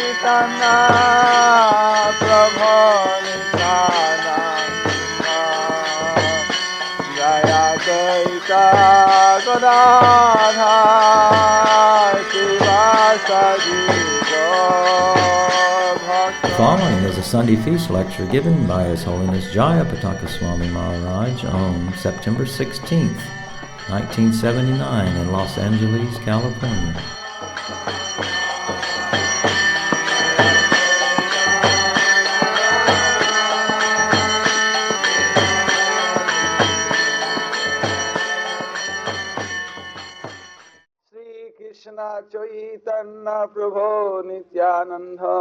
Chaitanya Prabhu Nityananda Jayapataka Swami Maharaj. The following is a Sunday feast lecture given by His Holiness Jayapataka Swami Maharaj on September 16th, 1979 in Los Angeles, California. Krishna Chaitanya Prabhu Nityananda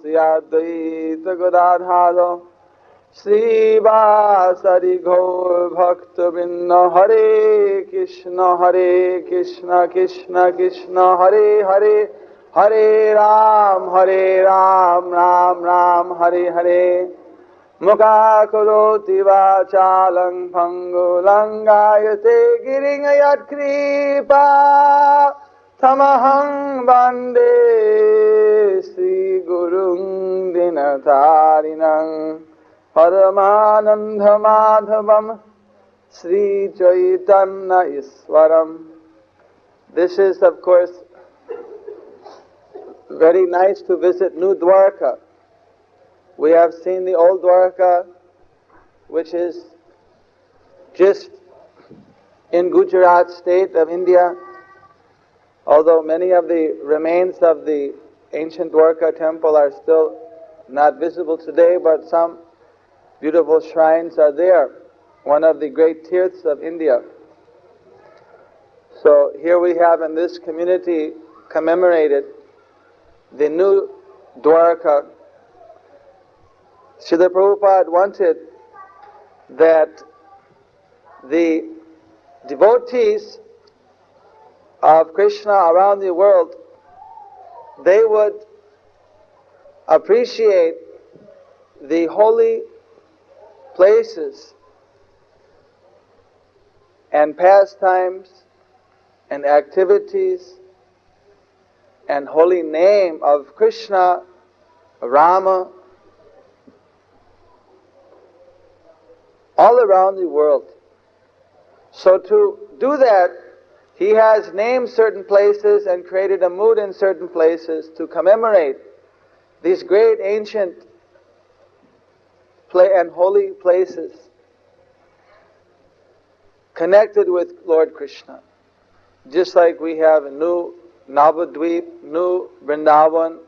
Sri Advaita Gadadhara Sri Vasari Gaur Bhakta Vrinda Hare Krishna Krishna Krishna Hare Hare Hare Ram Ram Ram Hare Hare Mukha karoti vachalang pangulangayate giringayat kripa tamahang bande Sri Gurung dinatarinang Paramananda Madhavam Sri Chaitanya Iswaram. This is, of course, very nice to visit New Dwarka. We have seen the old Dwarka, which is just in Gujarat state of India, although many of the remains of the ancient Dwarka temple are still not visible today, but some beautiful shrines are there, one of the great tirths of India. So here we have in this community commemorated the new Dwarka. Srila Prabhupada wanted that the devotees of Krishna around the world, they would appreciate the holy places and pastimes and activities and holy name of Krishna, Rama, all around the world. So to do that, he has named certain places and created a mood in certain places to commemorate these great ancient and holy places connected with Lord Krishna. Just like we have New Navadvip, New Vrindavan,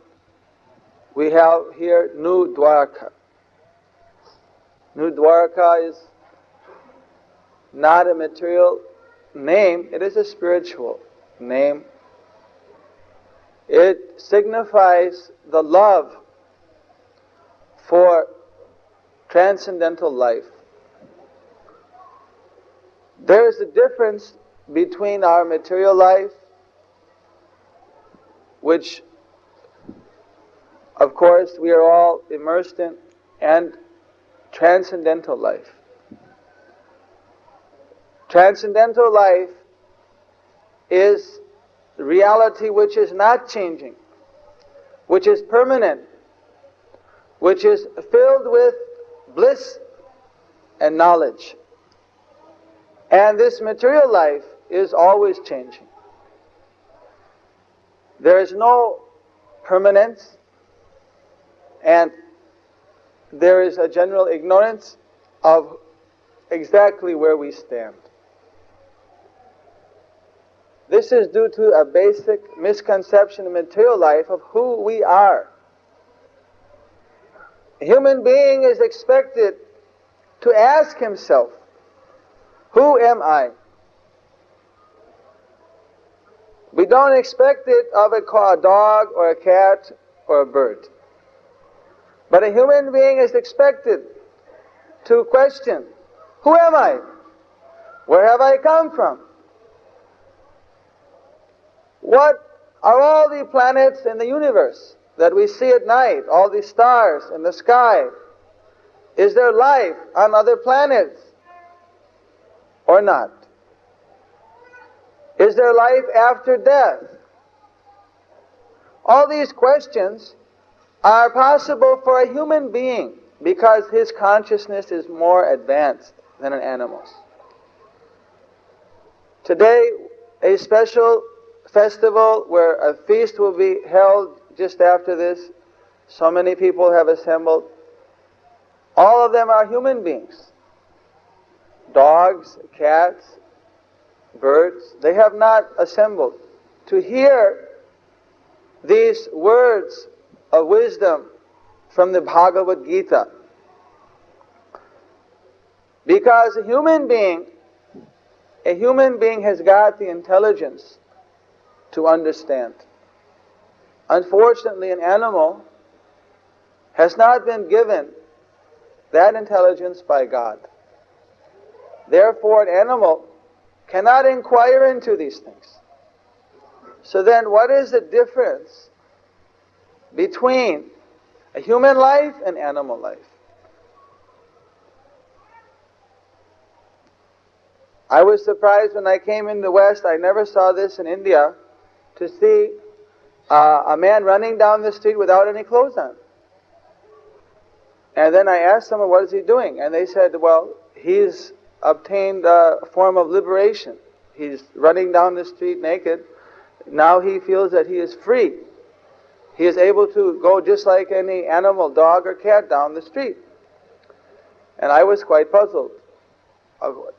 we have here New Dwarka. New Dwarka is not a material name, it is a spiritual name. It signifies the love for transcendental life. There is a difference between our material life, which of course we are all immersed in, and transcendental life. Transcendental life is reality which is not changing, which is permanent, which is filled with bliss and knowledge. And this material life is always changing. There is no permanence, and there is a general ignorance of exactly where we stand. This is due to a basic misconception in material life of who we are. A human being is expected to ask himself, who am I? We don't expect it of a dog or a cat or a bird. But a human being is expected to question, who am I? Where have I come from? What are all the planets in the universe that we see at night, all the stars in the sky? Is there life on other planets or not? Is there life after death? All these questions are possible for a human being because his consciousness is more advanced than an animal's. Today, a special festival where a feast will be held just after this. So many people have assembled. All of them are human beings. Dogs, cats, birds. They have not assembled to hear these words of wisdom from the Bhagavad Gita. Because a human being has got the intelligence to understand. Unfortunately, an animal has not been given that intelligence by God. Therefore, an animal cannot inquire into these things. So then, what is the difference between a human life and animal life? I was surprised when I came in the West, I never saw this in India, to see a man running down the street without any clothes on. And then I asked someone, what is he doing? And they said, well, he's obtained a form of liberation. He's running down the street naked. Now he feels that he is free. He is able to go just like any animal, dog or cat, down the street. And I was quite puzzled.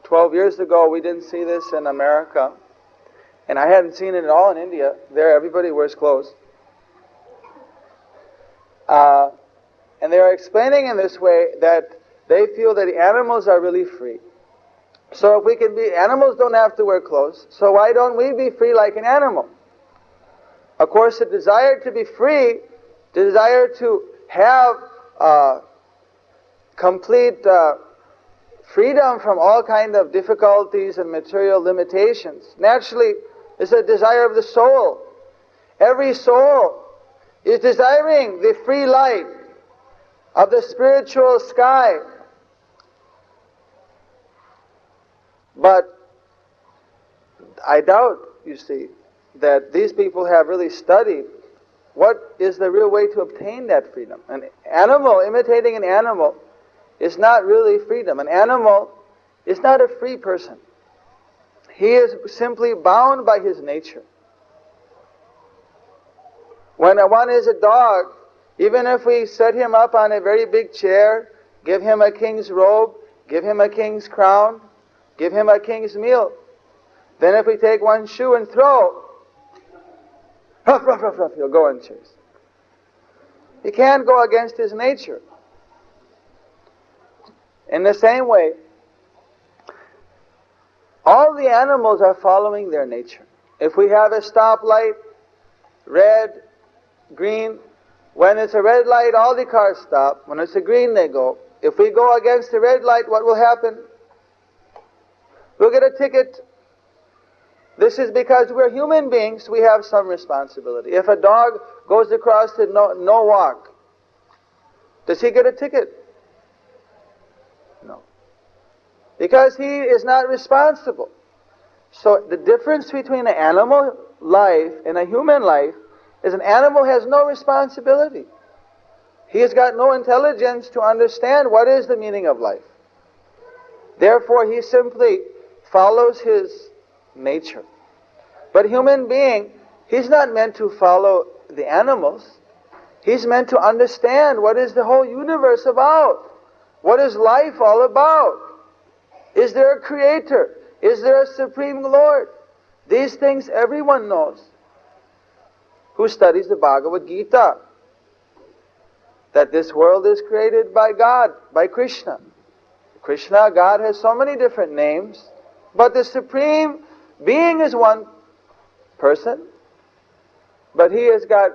12 years ago, we didn't see this in America. And I hadn't seen it at all in India. There, everybody wears clothes. And they are explaining in this way that they feel that the animals are really free. So if we can be, animals don't have to wear clothes, so why don't we be free like an animal? Of course, the desire to be free, the desire to have complete freedom from all kind of difficulties and material limitations, naturally is a desire of the soul. Every soul is desiring the free light of the spiritual sky. But I doubt, you see, that these people have really studied what is the real way to obtain that freedom. An animal, imitating an animal, is not really freedom. An animal is not a free person. He is simply bound by his nature. When one is a dog, even if we set him up on a very big chair, give him a king's robe, give him a king's crown, give him a king's meal, then if we take one shoe and throw, ruff, ruff, ruff, ruff, he'll go and chase. He can't go against his nature. In the same way, all the animals are following their nature. If we have a stoplight, red, green, when it's a red light, all the cars stop. When it's a green, they go. If we go against the red light, what will happen? We'll get a ticket. This is because we're human beings, we have some responsibility. If a dog goes across the no walk, does he get a ticket? No. Because he is not responsible. So the difference between an animal life and a human life is an animal has no responsibility. He has got no intelligence to understand what is the meaning of life. Therefore, he simply follows his nature. But human being, he's not meant to follow the animals. He's meant to understand what is the whole universe about. What is life all about? Is there a creator? Is there a supreme Lord? These things everyone knows who studies the Bhagavad Gita. That this world is created by God, by Krishna. Krishna, God, has so many different names, but the Supreme Being is one person, but He has got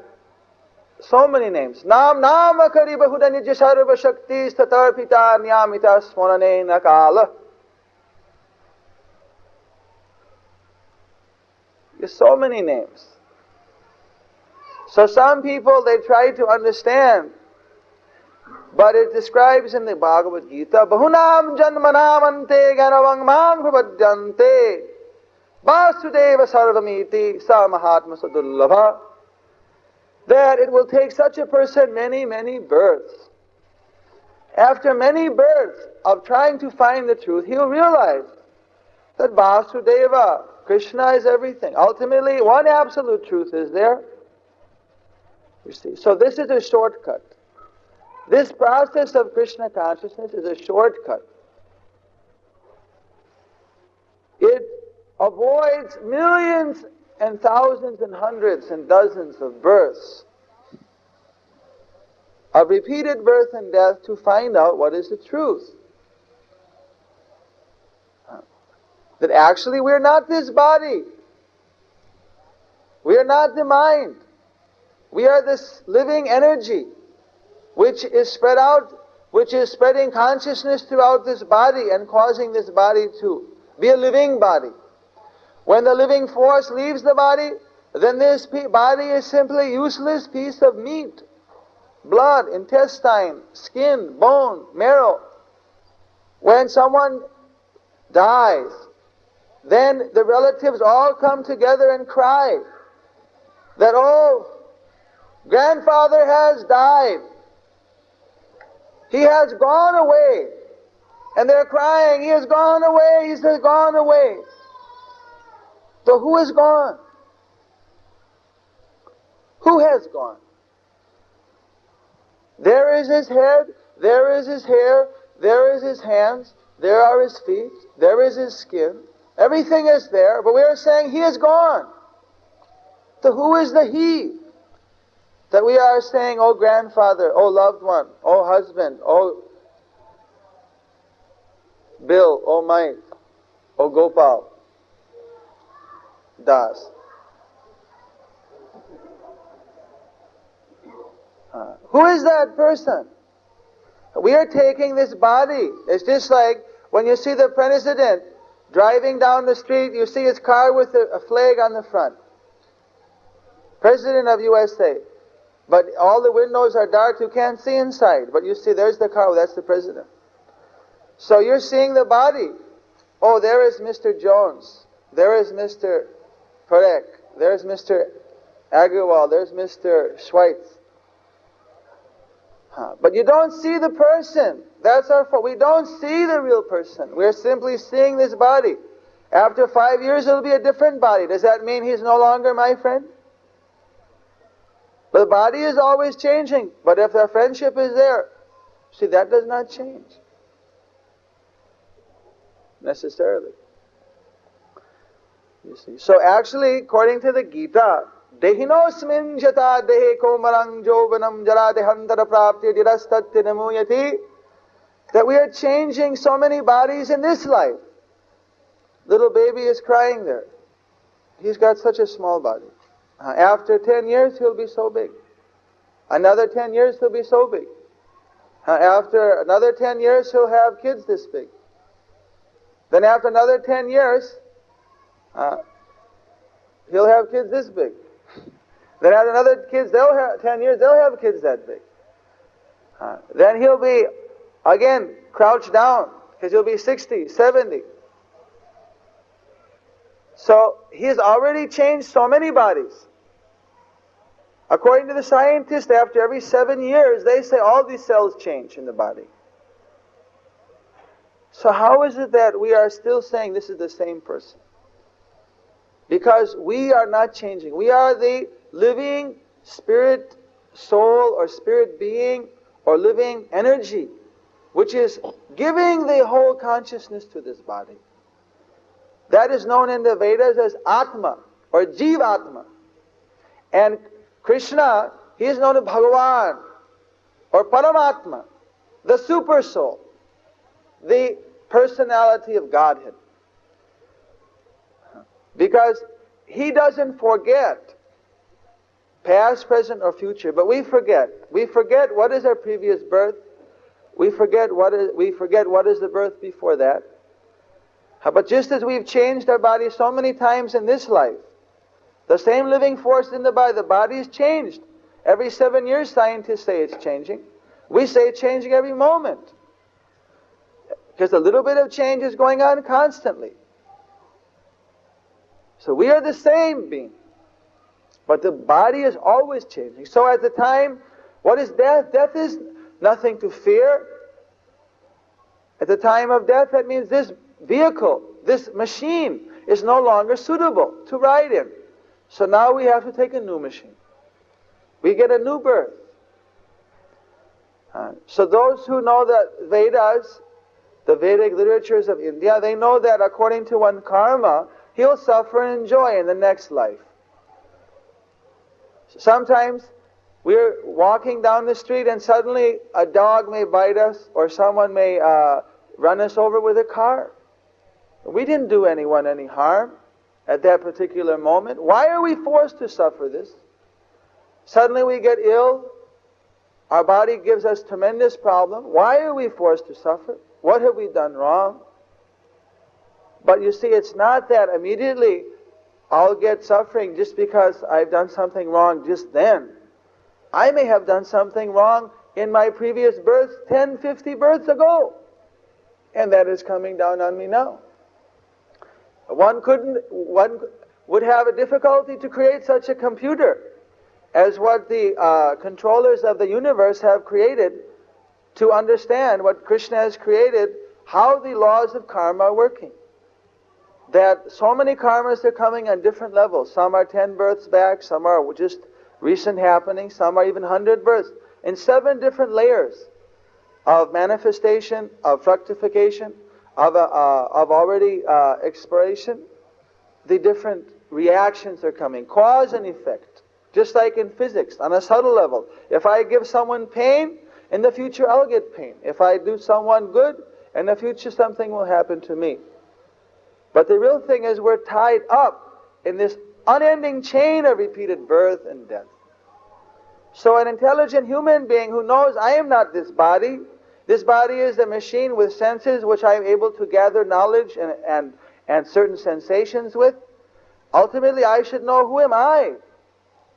so many names. Nam nama kari bahudani sarva shakti statarpita niyamita smarane nakala. There's so many names. So some people, they try to understand, but it describes in the Bhagavad Gita, Bahunam janmanam ante ganavang mang prabhadyante vasudeva sarvamiti sa mahatma sadullabha. that it will take such a person many, many births. After many births of trying to find the truth, he'll realize that Vasudeva, Krishna is everything. Ultimately, one absolute truth is there. You see, so this is a shortcut. This process of Krishna consciousness is a shortcut. It avoids millions and thousands and hundreds and dozens of births, of repeated birth and death, to find out what is the truth. That actually we're not this body. We are not the mind. We are this living energy which is spread out, which is spreading consciousness throughout this body and causing this body to be a living body. When the living force leaves the body, then this body is simply a useless piece of meat, blood, intestine, skin, bone, marrow. When someone dies, then the relatives all come together and cry that, oh, grandfather has died. He has gone away. And they're crying, he has gone away, he has gone away. So who is gone? Who has gone? There is his head, there is his hair, there is his hands, there are his feet, there is his skin. Everything is there, but we are saying he is gone. So who is the he? That we are saying, oh grandfather, oh loved one, oh husband, oh Bill, oh Mike, oh Gopal, Das. Who is that person? We are taking this body. It's just like when you see the president driving down the street, you see his car with a flag on the front. President of USA. But all the windows are dark, you can't see inside. But you see, there's the car, that's the president. So you're seeing the body. Oh, there is Mr. Jones. There is Mr. Parekh. There's Mr. Agarwal. There's Mr. Schweitz. But you don't see the person. That's our fault. We don't see the real person. We're simply seeing this body. After 5 years, it'll be a different body. Does that mean he's no longer my friend? The body is always changing. But if our friendship is there, see, that does not change. Necessarily. You see. So actually, according to the Gita, Dehinosmin jata dehe komarang jovanam jara dehantara prapti dirastatti namuyati, that we are changing so many bodies in this life. Little baby is crying there. He's got such a small body. After 10 years, he'll be so big. Another 10 years, he'll be so big. After another 10 years, he'll have kids this big. Then after another 10 years, he'll have kids this big. Then after another 10 years, they'll have kids that big. Then he'll be, again, crouched down, because he'll be 60, 70. So he's already changed so many bodies. According to the scientists, after every 7 years, they say all these cells change in the body. So how is it that we are still saying this is the same person? Because we are not changing. We are the living spirit, soul, or spirit being, or living energy, which is giving the whole consciousness to this body. That is known in the Vedas as Atma, or Jivatma. And Krishna, he is known as Bhagavan, or Paramatma, the super soul, the personality of Godhead. Because he doesn't forget past, present, or future, but we forget. We forget what is our previous birth. We forget what is the birth before that. But just as we've changed our body so many times in this life, the same living force in the body is changed. Every 7 years, scientists say it's changing. We say it's changing every moment. Because a little bit of change is going on constantly. So we are the same being. But the body is always changing. So at the time, what is death? Death is nothing to fear. At the time of death, that means this vehicle, this machine is no longer suitable to ride in. So now we have to take a new machine. We get a new birth. So those who know the Vedas, the Vedic literatures of India, they know that according to one karma, he'll suffer and enjoy in the next life. Sometimes we're walking down the street and suddenly a dog may bite us or someone may run us over with a car. We didn't do anyone any harm at that particular moment. Why are we forced to suffer this? Suddenly we get ill. Our body gives us tremendous problem. Why are we forced to suffer? What have we done wrong? But you see, it's not that immediately I'll get suffering just because I've done something wrong just then. I may have done something wrong in my previous birth 10, 50 births ago. And that is coming down on me now. One would have a difficulty to create such a computer as what the controllers of the universe have created to understand what Krishna has created, how the laws of karma are working. That so many karmas are coming on different levels. Some are 10 births back, some are just recent happenings, some are even 100 births. In 7 different layers of manifestation, of fructification, of already expiration, the different reactions are coming. Cause and effect. Just like in physics, on a subtle level. If I give someone pain, in the future I'll get pain. If I do someone good, in the future something will happen to me. But the real thing is we're tied up in this unending chain of repeated birth and death. So an intelligent human being who knows I am not this body is a machine with senses which I am able to gather knowledge and certain sensations with. Ultimately I should know, who am I?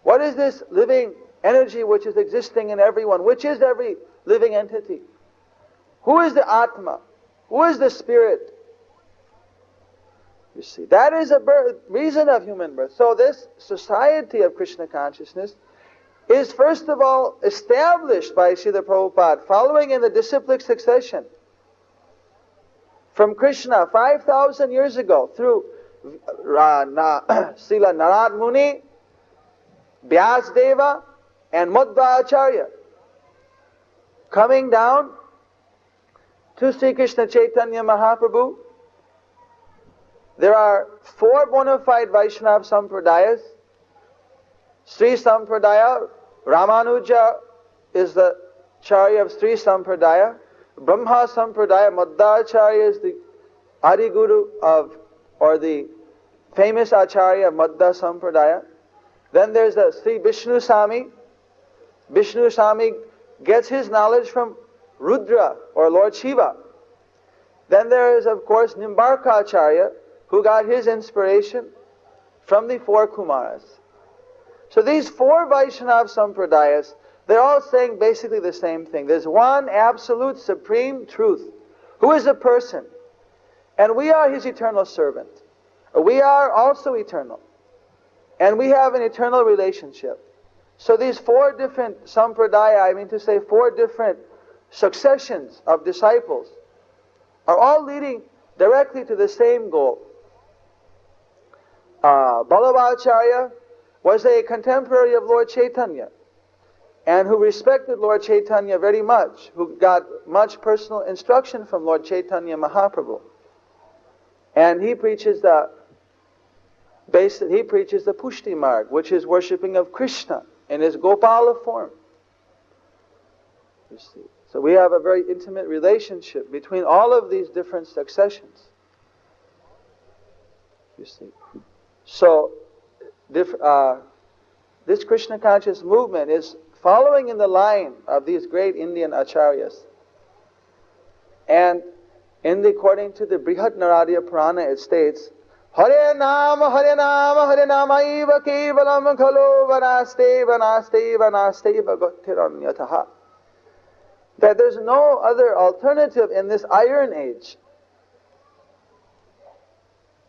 What is this living energy which is existing in everyone? Which is every living entity? Who is the Atma? Who is the Spirit? You see, that is a reason of human birth. So this society of Krishna consciousness is first of all established by Srila Prabhupada, following in the disciplic succession from Krishna 5,000 years ago through Srila Narad Muni, Vyasdeva, and Madhva Acharya, coming down to Sri Krishna Chaitanya Mahaprabhu. There are 4 bona fide Vaishnava Sampradayas. Sri Sampradaya, Ramanuja is the Acharya of Sri Sampradaya. Brahma Sampradaya, Madhvacharya is the Adi Guru of, or the famous Acharya of Madhva Sampradaya. Then there's the Sri Vishnu Sami. Vishnu Sami gets his knowledge from Rudra or Lord Shiva. Then there is, of course, Nimbarka Acharya, who got his inspiration from the 4 Kumaras. So these 4 Vaishnava Sampradayas, they're all saying basically the same thing. There's one absolute supreme truth, who is a person. And we are his eternal servant. We are also eternal. And we have an eternal relationship. So these 4 different Sampradaya, 4 different successions of disciples, are all leading directly to the same goal. Balabhacharya was a contemporary of Lord Chaitanya, and who respected Lord Chaitanya very much, who got much personal instruction from Lord Chaitanya Mahaprabhu. And he preaches the Pushti Marg, which is worshipping of Krishna in his Gopala form. You see. So we have a very intimate relationship between all of these different successions. You see. So this Krishna conscious movement is following in the line of these great Indian acharyas. And according to the Brihad Naradiya Purana, it states, Hare Nama Iva Kevalam Khalo Vanaste Vanaste Vanaste Bhagavtiranyataha. That there's no other alternative in this iron age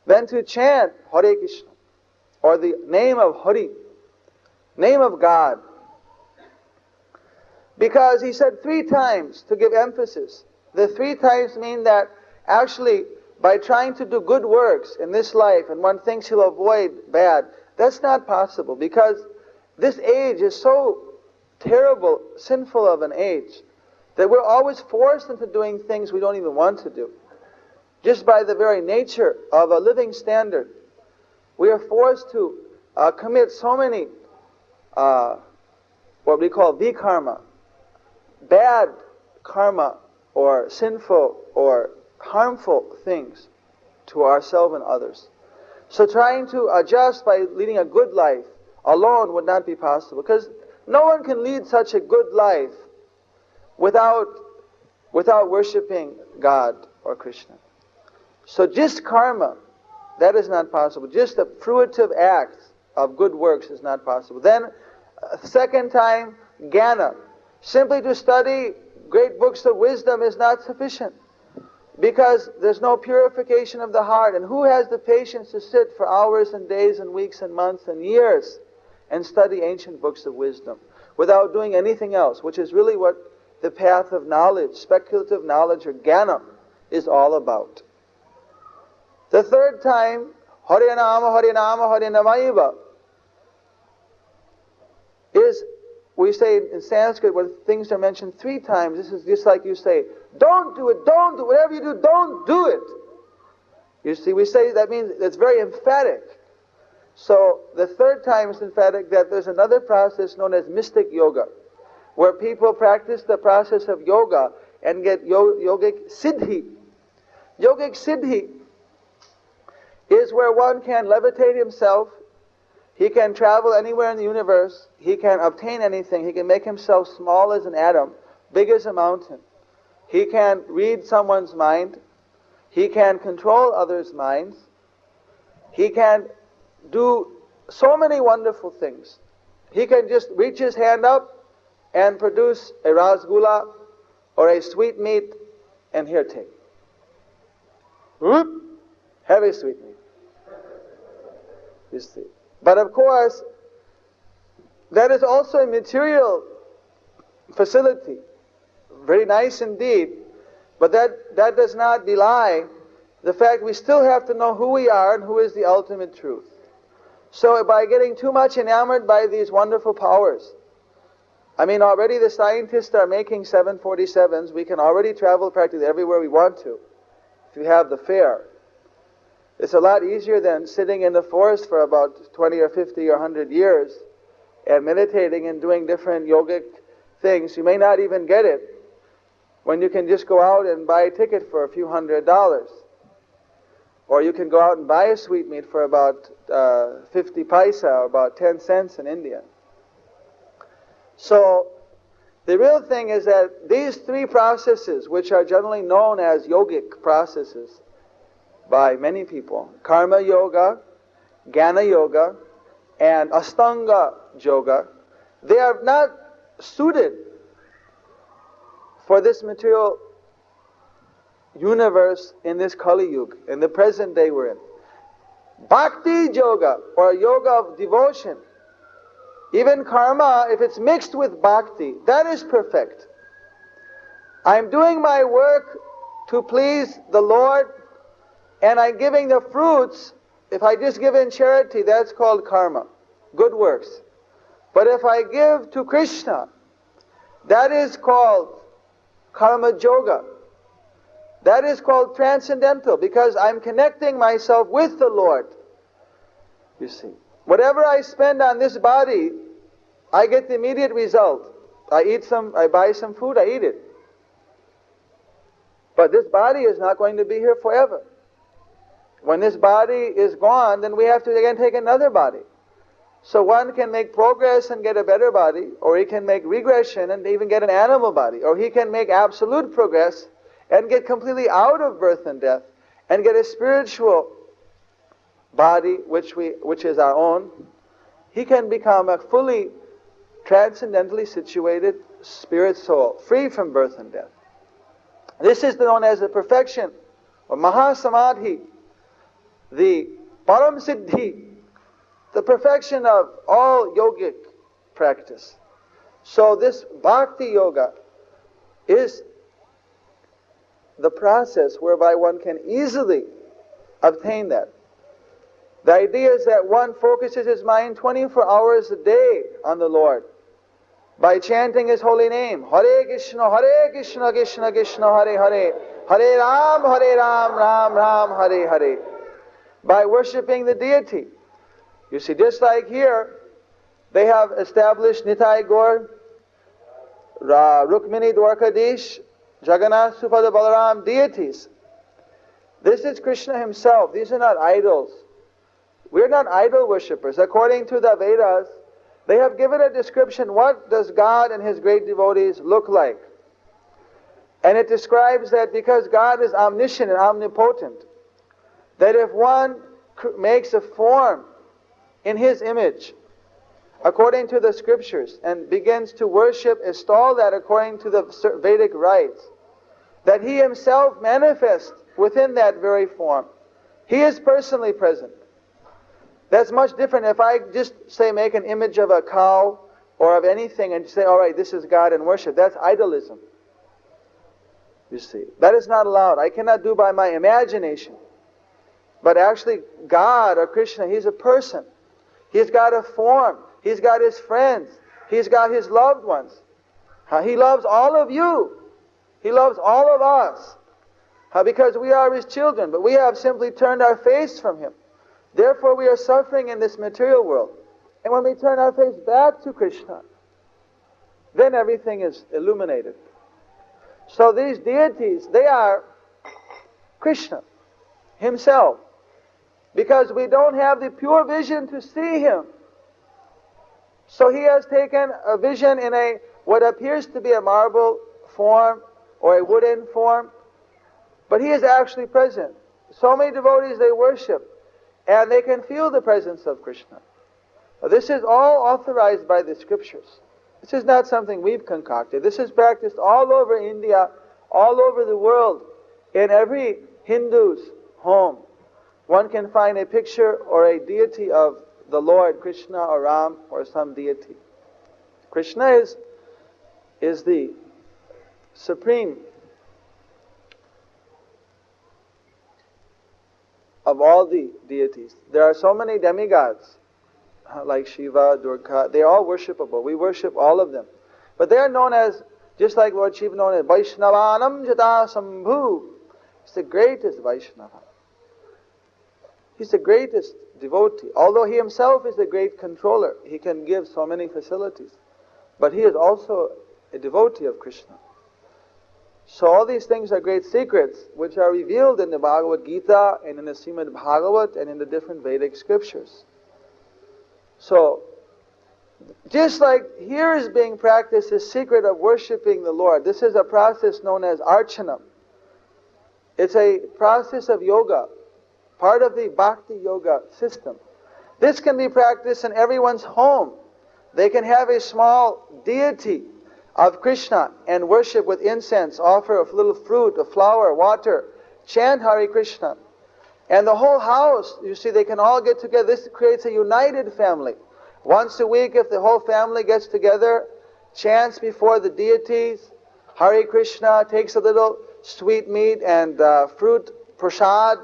than to chant Hare Krishna, or the name of Hari. Name of God. Because he said 3 times to give emphasis. The 3 times mean that actually by trying to do good works in this life and one thinks he'll avoid bad, that's not possible because this age is so terrible, sinful of an age that we're always forced into doing things we don't even want to do. Just by the very nature of a living standard, we are forced to commit so many what we call vikarma, bad karma or sinful or harmful things to ourselves and others. So trying to adjust by leading a good life alone would not be possible, because no one can lead such a good life without worshipping God or Krishna. So just karma, that is not possible. Just the fruitive act of good works is not possible. Then, second time, jnana. Simply to study great books of wisdom is not sufficient, because there's no purification of the heart. And who has the patience to sit for hours and days and weeks and months and years and study ancient books of wisdom without doing anything else, which is really what the path of knowledge, speculative knowledge or jnana, is all about. The third time, Harinama, Harinama, Harinamayava, is, we say in Sanskrit, when things are mentioned 3 times, this is just like you say, don't do it, whatever you do, don't do it. You see, we say that means it's very emphatic. So the third time is emphatic that there's another process known as mystic yoga, where people practice the process of yoga and get yogic siddhi. Yogic siddhi is where one can levitate himself, he can travel anywhere in the universe, he can obtain anything, he can make himself small as an atom, big as a mountain. He can read someone's mind, he can control others' minds, he can do so many wonderful things. He can just reach his hand up and produce a rasgulla or a sweetmeat, and here, take. Whoop! Have a sweetmeat. You see. But of course, that is also a material facility. Very nice indeed. But that does not belie the fact we still have to know who we are and who is the ultimate truth. So by getting too much enamored by these wonderful powers, I mean, already the scientists are making 747s. We can already travel practically everywhere we want to, if you have the fare. It's a lot easier than sitting in the forest for about 20 or 50 or 100 years and meditating and doing different yogic things. You may not even get it when you can just go out and buy a ticket for a few $100s. Or you can go out and buy a sweetmeat for about 50 paisa, or about 10 cents in India. So the real thing is that these 3 processes, which are generally known as yogic processes by many people, karma yoga, jnana yoga, and astanga yoga, they are not suited for this material universe in this Kali Yuga, in the present day we're in. Bhakti yoga, or yoga of devotion, even karma, if it's mixed with bhakti, that is perfect. I'm doing my work to please the Lord, and I'm giving the fruits. If I just give in charity, that's called karma, good works. But if I give to Krishna, that is called karma yoga. That is called transcendental, because I'm connecting myself with the Lord. You see, whatever I spend on this body, I get the immediate result. I buy some food, I eat it. But this body is not going to be here forever. When this body is gone, then we have to again take another body. So one can make progress and get a better body, or he can make regression and even get an animal body, or he can make absolute progress and get completely out of birth and death and get a spiritual body which is our own. He can become a fully transcendentally situated spirit soul, free from birth and death. This is known as the perfection or Mahasamadhi, the Param Siddhi, the perfection of all yogic practice. So this bhakti yoga is the process whereby one can easily obtain that. The idea is that one focuses his mind 24 hours a day on the Lord by chanting His holy name. Hare Krishna, Krishna Krishna, Hare Hare, Hare Ram, Ram Ram, Hare Hare. By worshipping the deity. You see, just like here, they have established Nitai Gaur, Rukmini Dwarkadish, Jagannath, Subhadra, Balaram, deities. This is Krishna himself. These are not idols. We're not idol worshippers. According to the Vedas, they have given a description, what does God and His great devotees look like? And it describes that because God is omniscient and omnipotent, that if one makes a form in His image, according to the scriptures, and begins to worship, install that according to the Vedic rites, that He Himself manifests within that very form. He is personally present. That's much different if I just say make an image of a cow or of anything and say, all right, this is God and worship. That's idolism. You see, that is not allowed. I cannot do by my imagination. But actually, God or Krishna, He's a person. He's got a form. He's got His friends. He's got His loved ones. He loves all of you. He loves all of us. Because we are His children, but we have simply turned our face from Him. Therefore we are suffering in this material world. And when we turn our face back to Krishna, then everything is illuminated. So these deities, they are Krishna Himself. Because we don't have the pure vision to see Him. So He has taken a vision in what appears to be a marble form or a wooden form, but He is actually present. So many devotees, they worship, and they can feel the presence of Krishna. This is all authorized by the scriptures. This is not something we've concocted. This is practiced all over India, all over the world. In every Hindu's home, one can find a picture or a deity of the Lord, Krishna or Ram or some deity. Krishna is the supreme of all the deities. There are so many demigods, like Shiva, Durga. They are all worshipable. We worship all of them. But they are known as, just like Lord Shiva known as Vaishnavanam Jata Sambhu. He's the greatest Vaishnava. He's the greatest devotee. Although He Himself is the great controller, He can give so many facilities. But He is also a devotee of Krishna. So all these things are great secrets which are revealed in the Bhagavad Gita and in the Srimad Bhagavat and in the different Vedic scriptures. So, just like here is being practiced the secret of worshipping the Lord, this is a process known as Archana. It's a process of yoga, part of the bhakti yoga system. This can be practiced in everyone's home. They can have a small deity of Krishna and worship with incense, offer a little fruit, a flower, water, chant Hare Krishna. And the whole house, you see, they can all get together. This creates a united family. Once a week, if the whole family gets together, chants before the deities, Hare Krishna, takes a little sweet meat and fruit, prasad.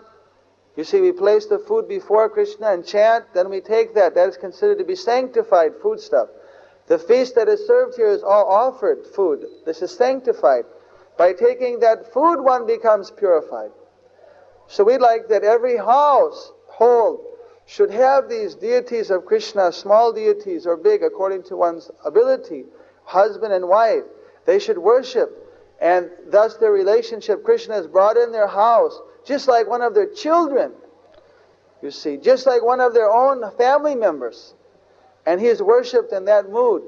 You see, we place the food before Krishna and chant, then we take that. That is considered to be sanctified foodstuff. The feast that is served here is all offered food. This is sanctified. By taking that food, one becomes purified. So we'd like that every household should have these deities of Krishna, small deities or big, according to one's ability, husband and wife. They should worship, and thus their relationship, Krishna is brought in their house, just like one of their children, you see, just like one of their own family members. And He is worshipped in that mood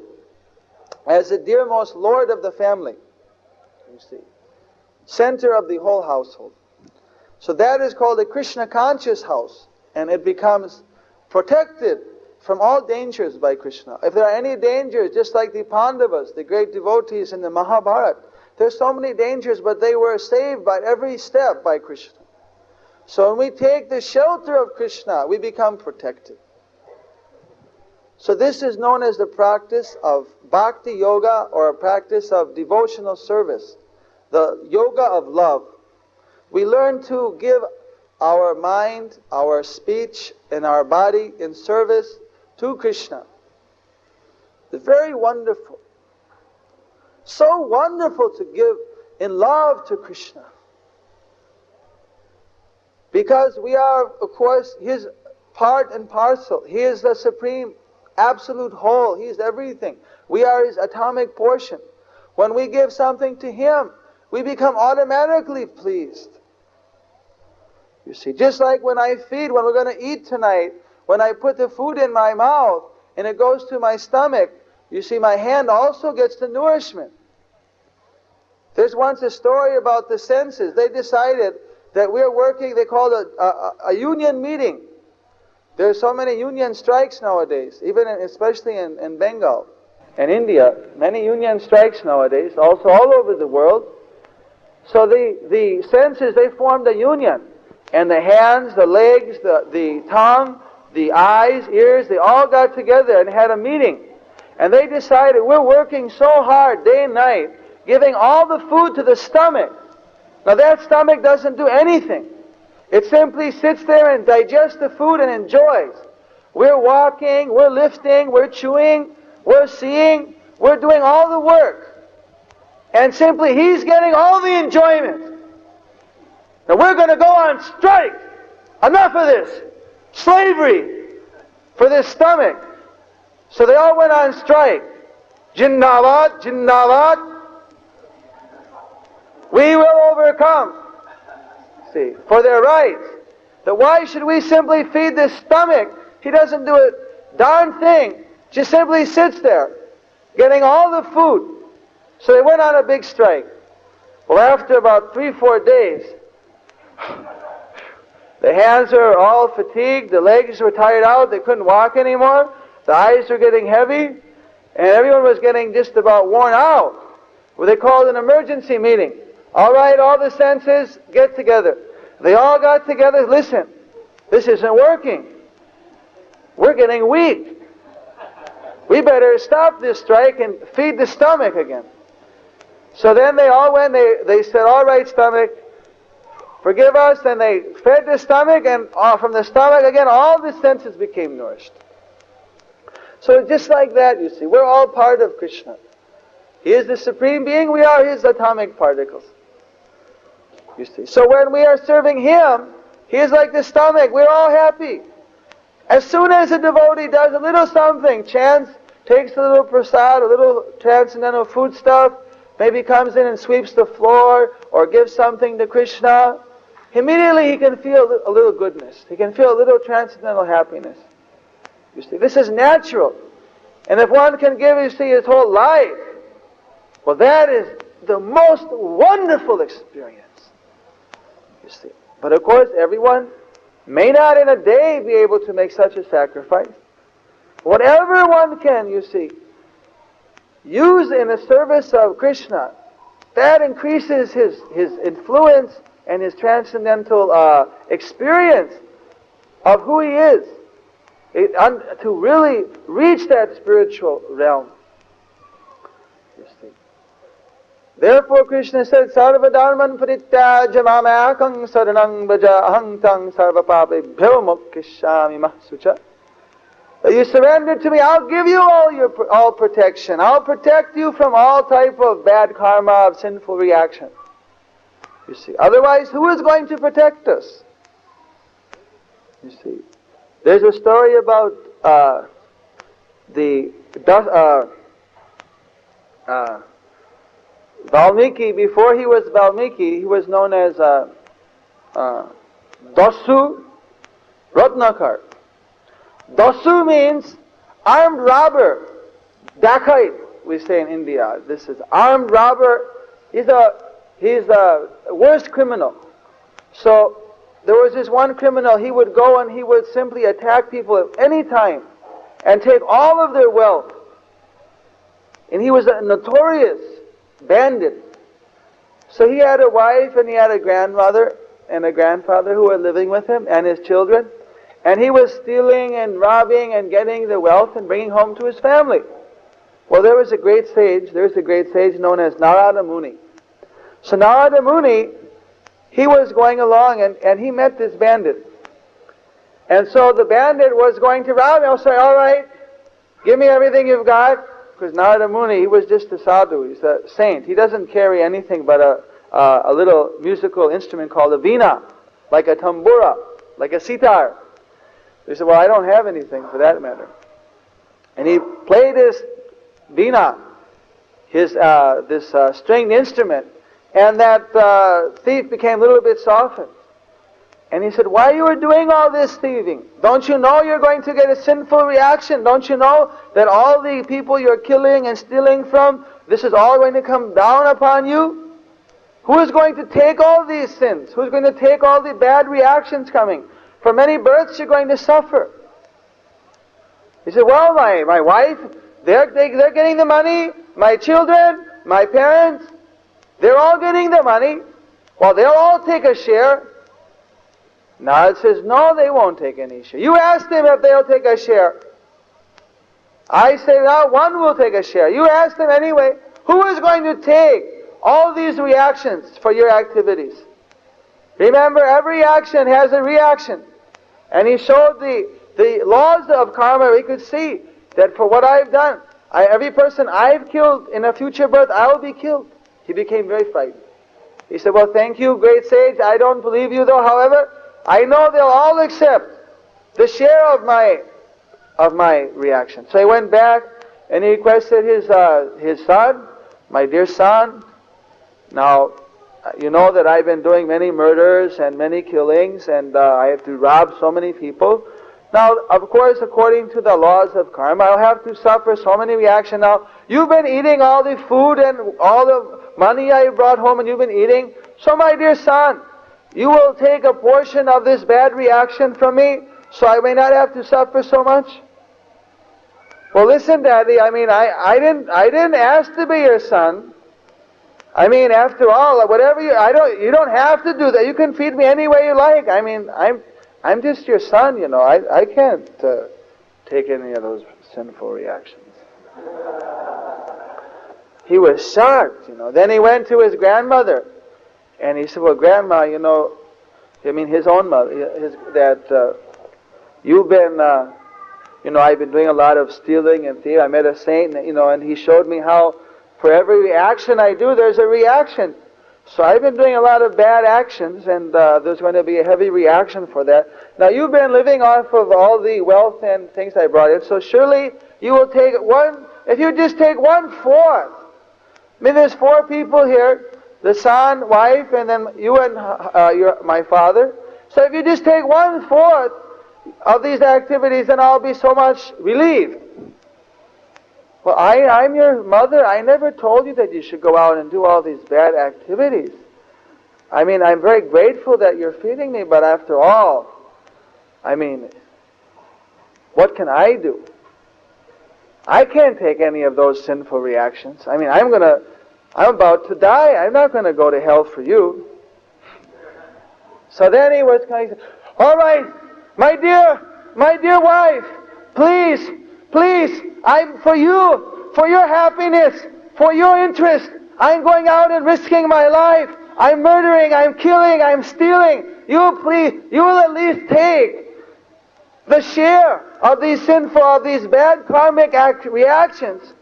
as the dearmost Lord of the family, you see, center of the whole household. So that is called a Krishna conscious house, and it becomes protected from all dangers by Krishna. If there are any dangers, just like the Pandavas, the great devotees in the Mahabharata, there's so many dangers, but they were saved by every step by Krishna. So when we take the shelter of Krishna, we become protected. So this is known as the practice of bhakti yoga, or a practice of devotional service, the yoga of love. We learn to give our mind, our speech, and our body in service to Krishna. It's very wonderful. So wonderful to give in love to Krishna. Because we are, of course, His part and parcel. He is the supreme, absolute whole. He is everything. We are His atomic portion. When we give something to Him, we become automatically pleased. You see, just like when I feed, when we're going to eat tonight, when I put the food in my mouth and it goes to my stomach, you see, my hand also gets the nourishment. There's once a story about the senses. They decided that we're working, they called a union meeting. There's so many union strikes nowadays, especially in Bengal and India. Many union strikes nowadays, also all over the world. So the senses, they formed a union. And the hands, the legs, the tongue, the eyes, ears, they all got together and had a meeting. And they decided, we're working so hard day and night, giving all the food to the stomach. Now that stomach doesn't do anything. It simply sits there and digests the food and enjoys. We're walking, we're lifting, we're chewing, we're seeing, we're doing all the work. And simply He's getting all the enjoyment. Now we're going to go on strike. Enough of this. Slavery for this stomach. So they all went on strike. Jindabad, Jindabad. We will overcome. See, for their rights. That why should we simply feed this stomach? He doesn't do a darn thing. Just simply sits there, getting all the food. So they went on a big strike. Well, after about 3-4 days, the hands are all fatigued, the legs were tired out, they couldn't walk anymore, the eyes were getting heavy, and everyone was getting just about worn out. Well, they called an emergency meeting. All right, all the senses, get together. They all got together. Listen, this isn't working. We're getting weak. We better stop this strike and feed the stomach again. So then they all went, they said, all right, stomach, forgive us. Then they fed the stomach, and from the stomach again, all the senses became nourished. So just like that, you see, we're all part of Krishna. He is the Supreme Being, we are His atomic particles. You see. So when we are serving Him, He is like the stomach, we're all happy. As soon as a devotee does a little something, chants, takes a little prasad, a little transcendental food stuff, maybe comes in and sweeps the floor, or gives something to Krishna, immediately he can feel a little goodness. He can feel a little transcendental happiness. You see, this is natural. And if one can give, you see, his whole life, well, that is the most wonderful experience. You see. But of course, everyone may not in a day be able to make such a sacrifice. Whatever one can, you see, use in the service of Krishna, that increases his influence and his transcendental experience of who he is, to really reach that spiritual realm. You see. Therefore Krishna said, Sarva dharman parityajya mamekam saranam bhaja aham tang sarva papebhyo mokshami mahsucha. You surrender to me, I'll give you all protection. I'll protect you from all type of bad karma, of sinful reaction. You see, otherwise who is going to protect us? You see, there's a story about Valmiki. Before he was Valmiki, he was known as Dasu Ratnakar. Dasu means armed robber, dacoit, we say in India. This is armed robber. He's the worst criminal. So there was this one criminal, he would go and he would simply attack people at any time and take all of their wealth. And he was a notorious bandit. So he had a wife and he had a grandmother and a grandfather who were living with him and his children. And he was stealing and robbing and getting the wealth and bringing home to his family. Well, there's a great sage known as Narada Muni. So Narada Muni, he was going along and he met this bandit. And so the bandit was going to rob him. I'll say, all right, give me everything you've got. Because Narada Muni, he was just a sadhu, he's a saint. He doesn't carry anything but a little musical instrument called a veena, like a tambura, like a sitar. He said, well, I don't have anything for that matter. And he played his veena, this stringed instrument, and that thief became a little bit softened. And he said, why are you doing all this thieving? Don't you know you're going to get a sinful reaction? Don't you know that all the people you're killing and stealing from, this is all going to come down upon you? Who is going to take all these sins? Who's going to take all the bad reactions coming? For many births you're going to suffer. He said, well, my wife, they're getting the money. My children, my parents, they're all getting the money. Well, they'll all take a share. Narad says, no, they won't take any share. You ask them if they'll take a share. I say, no, one will take a share. You ask them anyway. Who is going to take all these reactions for your activities? Remember, every action has a reaction. And he showed the laws of karma. We could see that for what I've done, every person I've killed in a future birth, I will be killed. He became very frightened. He said, well, thank you, great sage. I don't believe you though. However, I know they'll all accept the share of my reaction. So he went back and he requested his son, my dear son. Now, you know that I've been doing many murders and many killings, and I have to rob so many people. Now, of course, according to the laws of karma, I'll have to suffer so many reactions. Now, you've been eating all the food and all the money I brought home, and you've been eating. So, my dear son, you will take a portion of this bad reaction from me, so I may not have to suffer so much. Well, listen, Daddy. I mean, I didn't ask to be your son. I mean, after all, whatever you don't have to do that. You can feed me any way you like. I mean, I'm just your son, you know. I can't take any of those sinful reactions. He was shocked, you know. Then he went to his grandmother. And he said, well, Grandma, you know, I mean his own mother, you've been, I've been doing a lot of stealing and thieving. I met a saint, and he showed me how for every reaction I do, there's a reaction. So I've been doing a lot of bad actions, and there's going to be a heavy reaction for that. Now, you've been living off of all the wealth and things I brought in, so surely you will take if you just take 1/4. I mean, there's 4 people here, the son, wife, and then you and my father. So if you just take 1/4 of these activities, then I'll be so much relieved. Well, I'm your mother. I never told you that you should go out and do all these bad activities. I mean, I'm very grateful that you're feeding me, but after all, I mean, what can I do? I can't take any of those sinful reactions. I mean, I'm about to die. I'm not going to go to hell for you. So then he was kind of, all right, my dear wife, please, I'm for you, for your happiness, for your interest. I'm going out and risking my life. I'm murdering, I'm killing, I'm stealing. You will at least take the share of these bad karmic reactions.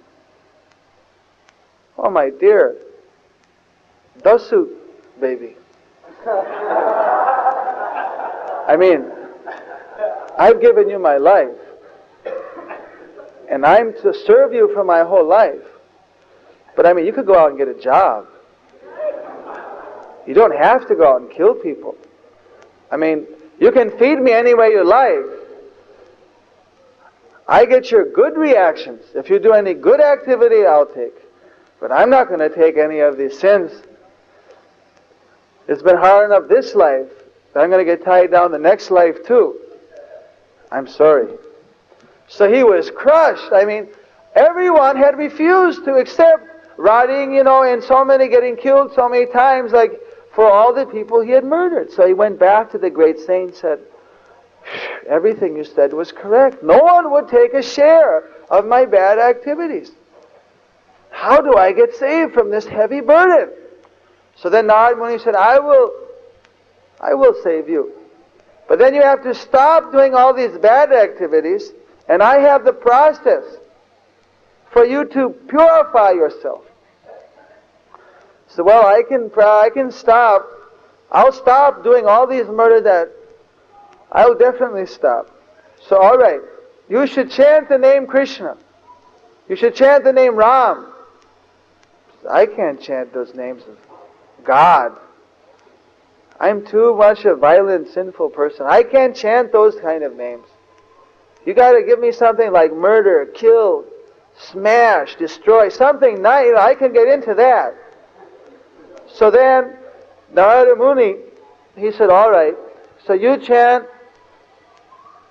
Oh, my dear, Dasu, baby. I mean, I've given you my life, and I'm to serve you for my whole life. But I mean, you could go out and get a job. You don't have to go out and kill people. I mean, you can feed me any way you like. I get your good reactions. If you do any good activity, I'll take. But I'm not going to take any of these sins. It's been hard enough this life, but I'm going to get tied down the next life too. I'm sorry. So he was crushed. I mean, everyone had refused to accept rotting, and so many getting killed so many times, like for all the people he had murdered. So he went back to the great saint and said, everything you said was correct. No one would take a share of my bad activities. How do I get saved from this heavy burden? So then Narad Muni said, I will save you. But then you have to stop doing all these bad activities, and I have the process for you to purify yourself. So, well, I can stop. I'll stop doing all these murder that I'll definitely stop. So, all right, you should chant the name Krishna. You should chant the name Ram. I can't chant those names of God. I'm too much a violent, sinful person. I can't chant those kind of names. You got to give me something like murder, kill, smash, destroy, something nice. I can get into that. So then, Narada Muni, he said, all right, so you chant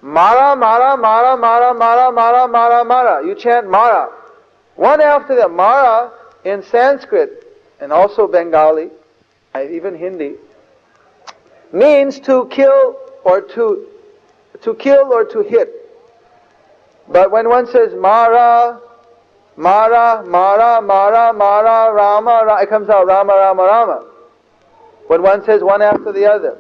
Mara, Mara, Mara, Mara, Mara, Mara, Mara, Mara. You chant Mara. One after the Mara in Sanskrit, and also Bengali, even Hindi, means to kill or to kill or to hit. But when one says Mara, Mara, Mara, Mara, Mara, Rama, it comes out Rama, Rama, Rama. When one says one after the other.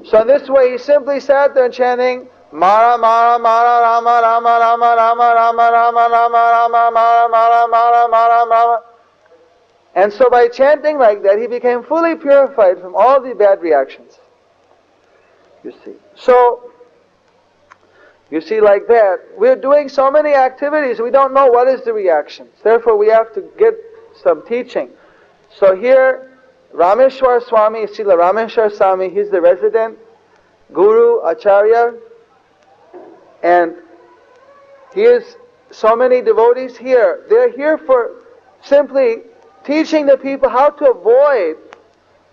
So in this way he simply sat there chanting Mara, Mara, Mara, Rama, Rama, Rama, Rama, Rama, Rama, Rama, Rama, Mara, Mara, Mara, Mara, Mara. And so by chanting like that, he became fully purified from all the bad reactions. You see. So, you see, like that, we're doing so many activities, we don't know what is the reactions. Therefore, we have to get some teaching. So here, Rameshwar Swami, Srila Rameshwar Swami, he's the resident Guru, Acharya, and he is so many devotees here. They're here for simply teaching the people how to avoid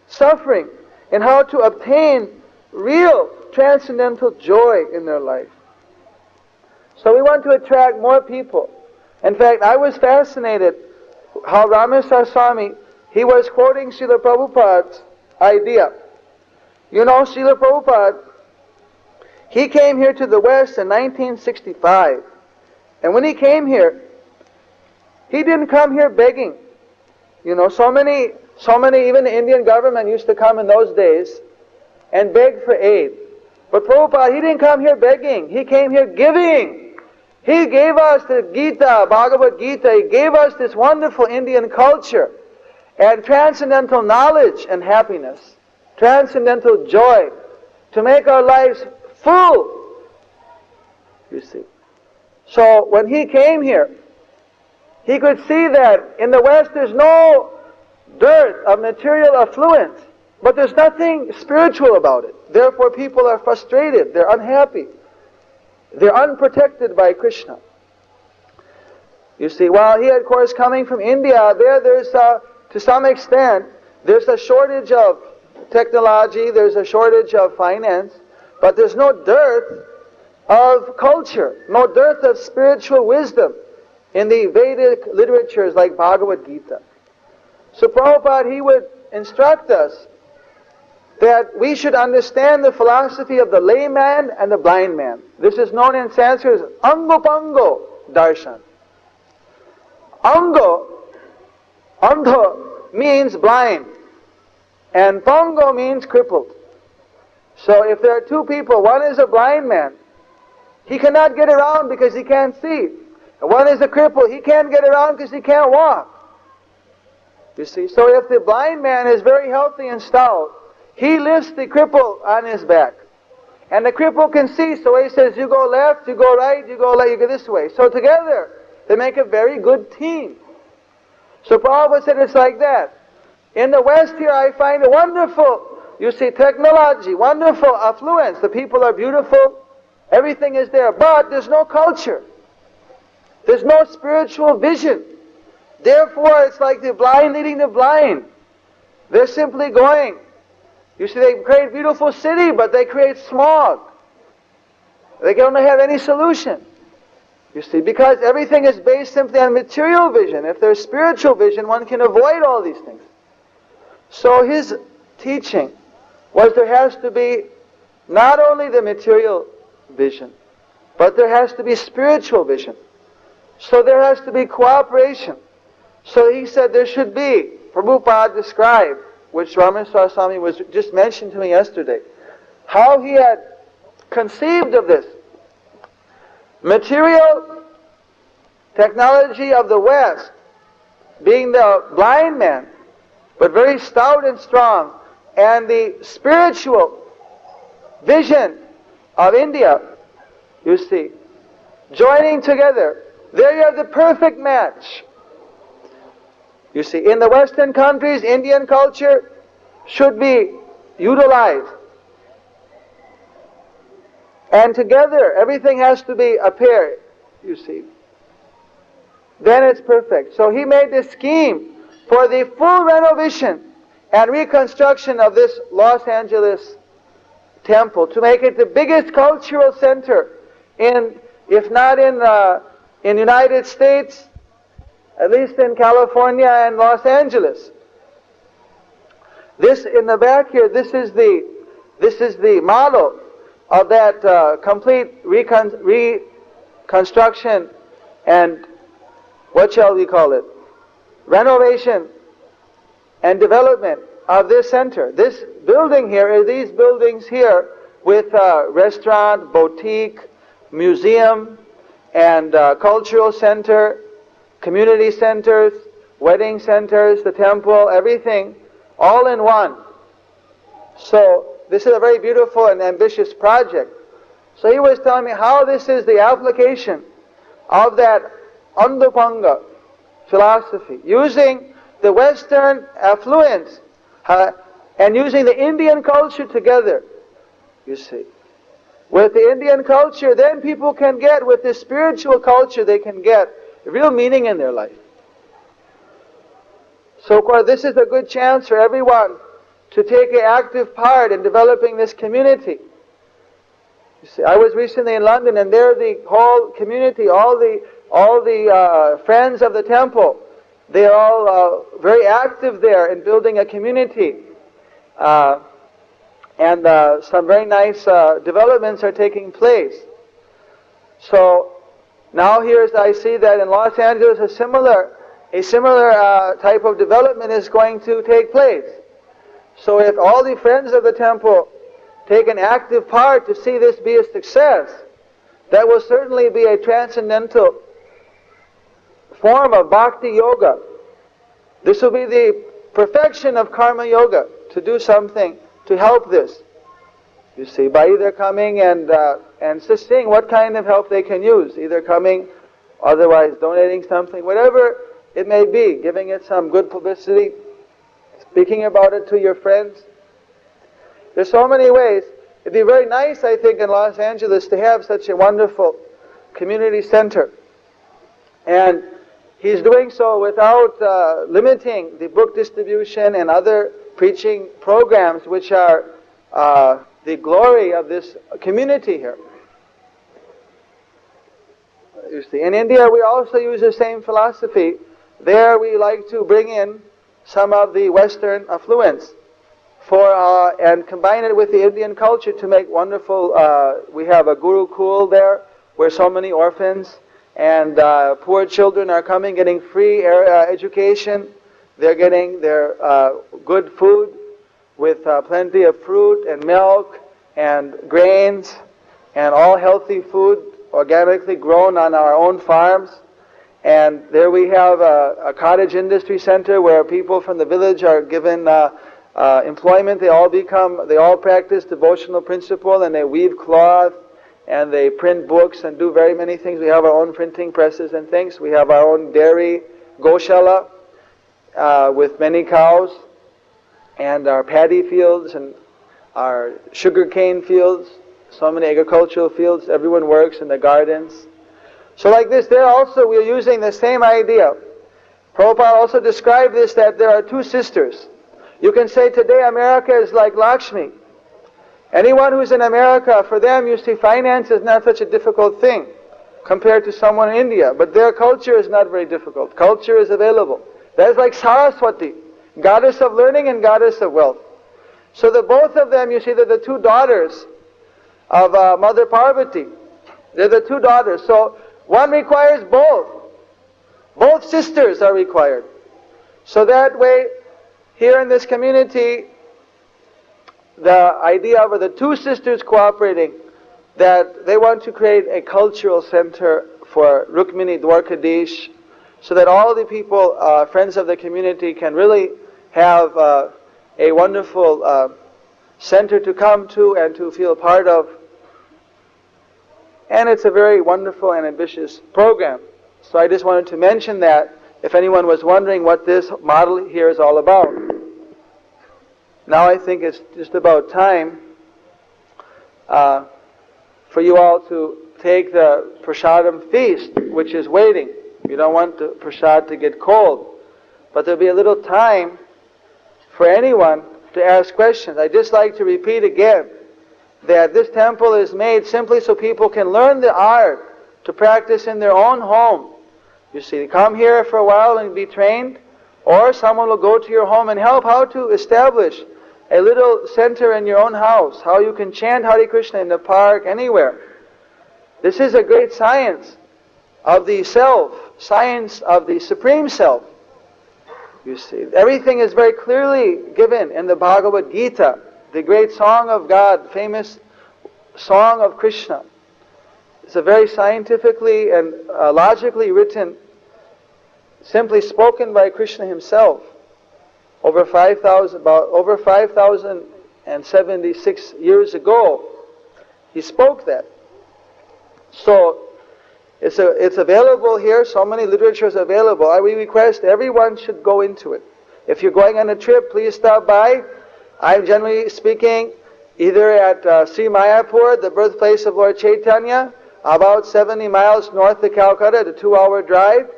suffering and how to obtain real transcendental joy in their life. So we want to attract more people. In fact, I was fascinated how Rameshwar Swami, he was quoting Srila Prabhupada's idea. You know, Srila Prabhupada, he came here to the West in 1965. And when he came here, he didn't come here begging. You know, so many, even the Indian government used to come in those days and beg for aid. But Prabhupada, he didn't come here begging. He came here giving. He gave us the Gita, Bhagavad Gita. He gave us this wonderful Indian culture and transcendental knowledge and happiness, transcendental joy, to make our lives full. You see. So when he came here, he could see that in the West there's no dearth of material affluence, but there's nothing spiritual about it. Therefore people are frustrated, they're unhappy, they're unprotected by Krishna. You see, while he, of course, coming from India, there's to some extent, there's a shortage of technology, there's a shortage of finance, but there's no dearth of culture, no dearth of spiritual wisdom in the Vedic literatures like Bhagavad Gita. So Prabhupada, he would instruct us that we should understand the philosophy of the layman and the blind man. This is known in Sanskrit as Angopango Darshan. Andho means blind, and Pango means crippled. So if there are two people, one is a blind man, he cannot get around because he can't see. And one is a cripple, he can't get around because he can't walk. You see, so if the blind man is very healthy and stout, he lifts the cripple on his back. And the cripple can see, so he says, you go left, you go right, you go left, you go this way. So together, they make a very good team. So Prabhupada said it's like that. In the West here, I find it wonderful. You see, technology, wonderful affluence. The people are beautiful. Everything is there. But there's no culture. There's no spiritual vision. Therefore, it's like the blind leading the blind. They're simply going. You see, they create beautiful city, but they create smog. They don't have any solution. You see, because everything is based simply on material vision. If there's spiritual vision, one can avoid all these things. So his teaching was there has to be not only the material vision. But there has to be spiritual vision. So there has to be cooperation. So he said there should be, Prabhupada described, which Rameswar Swami was just mentioned to me yesterday, how he had conceived of this. Material technology of the West, being the blind man, but very stout and strong, and the spiritual vision of India, you see, joining together. There you have the perfect match. You see, in the Western countries, Indian culture should be utilized. And together, everything has to be a pair, you see. Then it's perfect. So he made this scheme for the full renovation and reconstruction of this Los Angeles temple, to make it the biggest cultural center in, if not in United States, at least in California and Los Angeles. This in the back here, this is the model of that complete reconstruction and, what shall we call it, renovation and development of this center. This building here, these buildings here, with restaurant, boutique, museum, and cultural center, community centers, wedding centers, the temple, everything, all in one. So this is a very beautiful and ambitious project. So he was telling me how this is the application of that Andupanga philosophy, using the Western affluence and using the Indian culture together, you see. With the Indian culture, then people can get, with the spiritual culture, they can get real meaning in their life. So of course this is a good chance for everyone to take an active part in developing this community. You see, I was recently in London, and there the whole community, all the friends of the temple, they are all very active there in building a community. And some very nice developments are taking place. So now I see that in Los Angeles a similar type of development is going to take place. So if all the friends of the temple take an active part to see this be a success, that will certainly be a transcendental form of bhakti yoga. This will be the perfection of karma yoga, to do something to help this. You see, by either coming and just seeing what kind of help they can use, either coming, otherwise donating something, whatever it may be, giving it some good publicity, speaking about it to your friends. There's so many ways. It'd be very nice, I think, in Los Angeles to have such a wonderful community center. And he's doing so without limiting the book distribution and other preaching programs, which are the glory of this community here. You see, in India we also use the same philosophy. There we like to bring in some of the Western affluence and combine it with the Indian culture to make wonderful. We have a Gurukul there, where so many orphans and poor children are coming, getting free education. They're getting their good food with plenty of fruit and milk and grains and all healthy food, organically grown on our own farms. And there we have a cottage industry center where people from the village are given employment. They all practice devotional principle, and they weave cloth, and they print books and do very many things. We have our own printing presses and things. We have our own dairy, Goshala, with many cows, and our paddy fields and our sugarcane fields, so many agricultural fields. Everyone works in the gardens. So like this, there also we are using the same idea. Prabhupada also described this, that there are two sisters. You can say today America is like Lakshmi. Anyone who's in America, for them, you see, finance is not such a difficult thing compared to someone in India. But their culture is not very difficult. Culture is available. That is like Saraswati, goddess of learning and goddess of wealth. So the both of them, you see, that the two daughters of Mother Parvati. They're the two daughters. So one requires both. Both sisters are required. So that way, here in this community, the idea of the two sisters cooperating, that they want to create a cultural center for Rukmini Dwarkadish, so that all the people, friends of the community, can really have a wonderful center to come to and to feel part of. And it's a very wonderful and ambitious program. So I just wanted to mention that, if anyone was wondering what this model here is all about. Now I think it's just about time for you all to take the prasadam feast, which is waiting. You don't want the prasad to get cold. But there'll be a little time for anyone to ask questions. I'd just like to repeat again that this temple is made simply so people can learn the art to practice in their own home. You see, come here for a while and be trained, or someone will go to your home and help how to establish a little center in your own house, how you can chant Hare Krishna in the park, anywhere. This is a great science of the self, science of the Supreme Self. You see, everything is very clearly given in the Bhagavad Gita, the great song of God, famous song of Krishna. It's a very scientifically and logically written, simply spoken by Krishna himself. About 5,076 years ago, he spoke that. So it's available here. So many literatures available. We request everyone should go into it. If you're going on a trip, please stop by. I'm generally speaking either at Sri Mayapur, the birthplace of Lord Chaitanya, about 70 miles north of Calcutta, a 2-hour drive.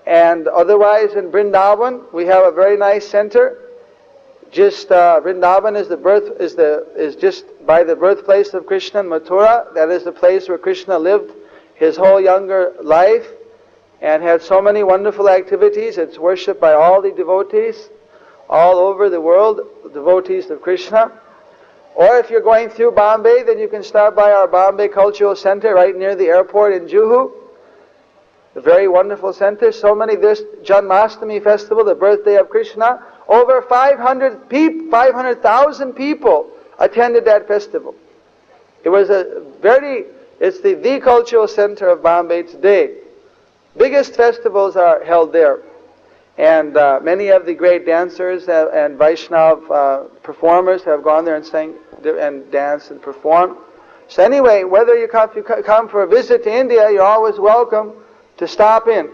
And otherwise in Vrindavan, we have a very nice center. Just Vrindavan is just by the birthplace of Krishna in Mathura. That is the place where Krishna lived his whole younger life and had so many wonderful activities. It's worshipped by all the devotees all over the world, devotees of Krishna. Or if you're going through Bombay, then you can stop by our Bombay Cultural Center right near the airport in Juhu. A very wonderful center. So many, this Janmashtami festival, the birthday of Krishna, over 500,000 people attended that festival. It was it's the cultural center of Bombay today. Biggest festivals are held there. And many of the great dancers and Vaishnav performers have gone there and sang and danced and performed. So anyway, whether you come for a visit to India, you're always welcome to stop in.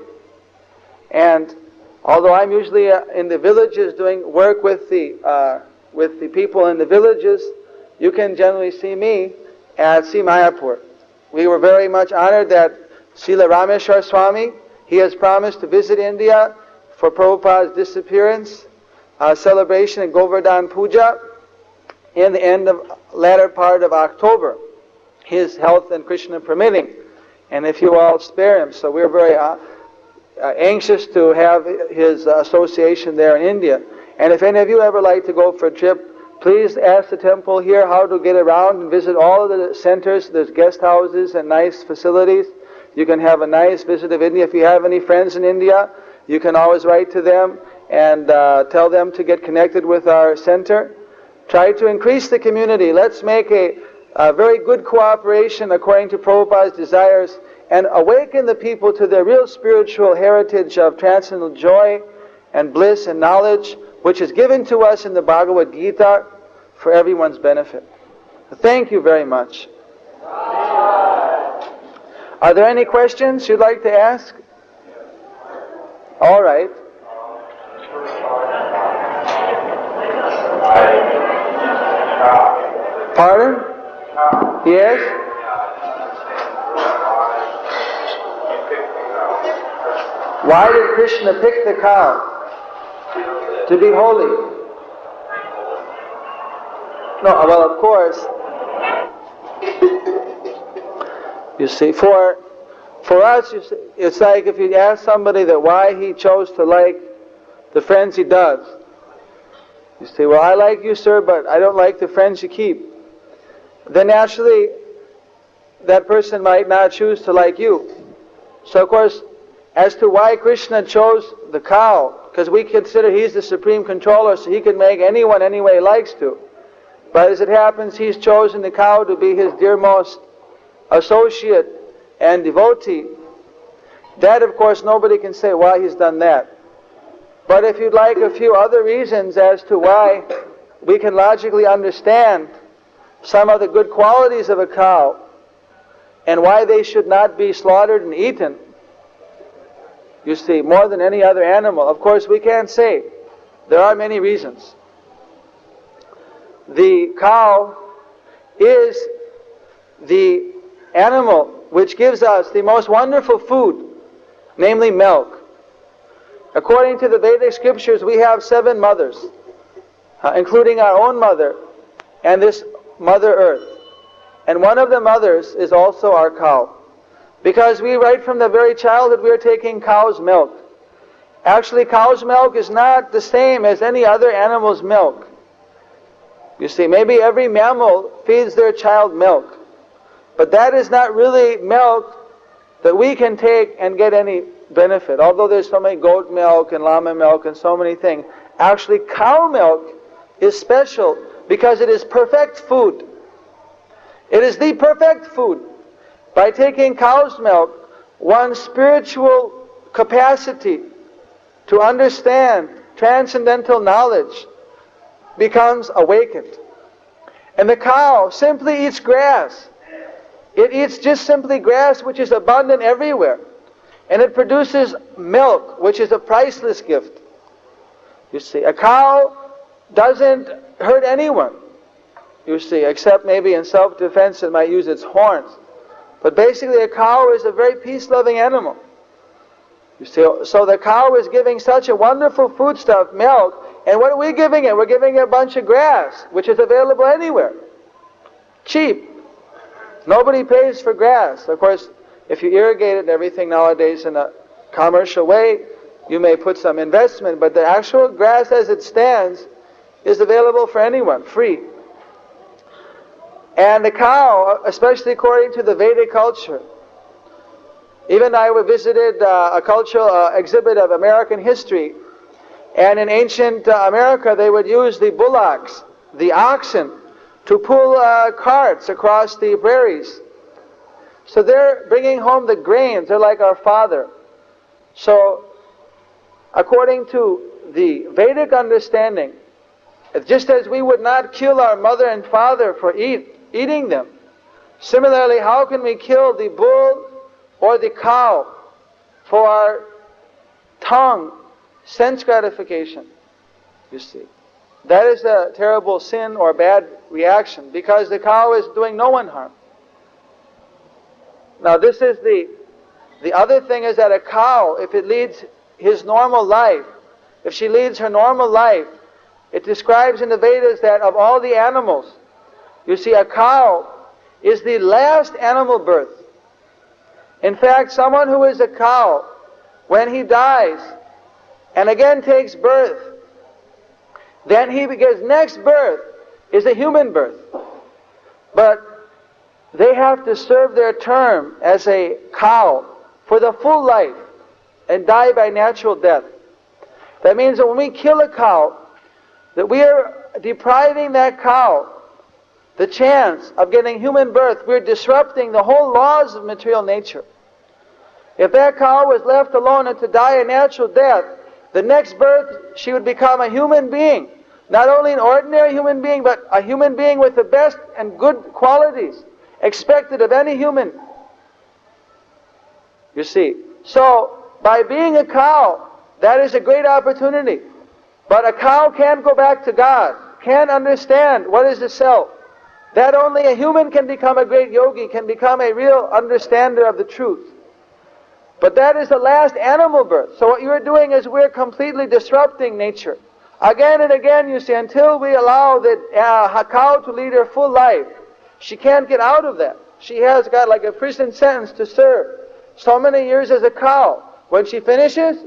And although I'm usually in the villages doing work with the people in the villages, you can generally see me at Sri Mayapur. We were very much honored that Srila Rameshwar Swami, he has promised to visit India for Prabhupada's disappearance celebration in Govardhan Puja in the latter part of October, his health and Krishna permitting, and if you all spare him. So we're very anxious to have his association there in India. And if any of you ever like to go for a trip, please ask the temple here how to get around and visit all of the centers. There's guest houses and nice facilities. You can have a nice visit of India. If you have any friends in India, you can always write to them and tell them to get connected with our center. Try to increase the community. Let's make a very good cooperation according to Prabhupada's desires and awaken the people to their real spiritual heritage of transcendental joy and bliss and knowledge, which is given to us in the Bhagavad Gita for everyone's benefit. Thank you very much. Are there any questions you'd like to ask? All right. Pardon? Yes? Why did Krishna pick the cow? To be holy. No, well, of course. You see, for us, you see, it's like if you ask somebody that why he chose to like the friends he does. You say, well, I like you, sir, but I don't like the friends you keep. then naturally that person might not choose to like you. So of course, as to why Krishna chose the cow, because we consider he's the supreme controller, so he can make anyone any way he likes to. But as it happens, he's chosen the cow to be his dearmost associate and devotee. That, of course, nobody can say why he's done that. But if you'd like a few other reasons as to why we can logically understand some of the good qualities of a cow and why they should not be slaughtered and eaten, you see, more than any other animal, of course we can't say. There are many reasons. The cow is the animal which gives us the most wonderful food, namely milk. According to the Vedic scriptures, we have 7 mothers, including our own mother and this Mother Earth. And one of the mothers is also our cow. Because we, right from the very childhood, we are taking cow's milk. Actually, cow's milk is not the same as any other animal's milk. You see, maybe every mammal feeds their child milk. But that is not really milk that we can take and get any benefit. Although there's so many goat milk and llama milk and so many things. Actually, cow milk is special because it is perfect food. It is the perfect food. By taking cow's milk, one's spiritual capacity to understand transcendental knowledge becomes awakened. And the cow simply eats grass. It eats just simply grass, which is abundant everywhere. And it produces milk, which is a priceless gift. You see, a cow doesn't hurt anyone, you see, except maybe in self-defense it might use its horns. But basically a cow is a very peace-loving animal. You see, so the cow is giving such a wonderful foodstuff, milk, and what are we giving it? We're giving it a bunch of grass, which is available anywhere. Cheap. Nobody pays for grass. Of course, if you irrigate it and everything nowadays in a commercial way, you may put some investment, but the actual grass as it stands is available for anyone, free. And the cow, especially according to the Vedic culture, even I visited a cultural exhibit of American history, and in ancient America they would use the bullocks, the oxen, to pull carts across the prairies. So they're bringing home the grains, they're like our father. So, according to the Vedic understanding, just as we would not kill our mother and father for eating them, similarly, how can we kill the bull or the cow for our tongue, sense gratification? You see, that is a terrible sin or bad reaction, because the cow is doing no one harm. Now this is the other thing, is that a cow, if it leads his normal life, if she leads her normal life, it describes in the Vedas that of all the animals, you see, a cow is the last animal birth. In fact, someone who is a cow, when he dies and again takes birth, then his next birth is a human birth. But they have to serve their term as a cow for the full life and die by natural death. That means that when we kill a cow, that we are depriving that cow the chance of getting human birth. We're disrupting the whole laws of material nature. If that cow was left alone and to die a natural death, the next birth she would become a human being. Not only an ordinary human being, but a human being with the best and good qualities expected of any human. You see, so by being a cow, that is a great opportunity. But a cow can't go back to God, can't understand what is the self. That only a human can become a great yogi, can become a real understander of the truth. But that is the last animal birth. So what you are doing is we're completely disrupting nature. Again and again, you see, until we allow the cow to lead her full life, she can't get out of that. She has got like a prison sentence to serve. So many years as a cow. When she finishes,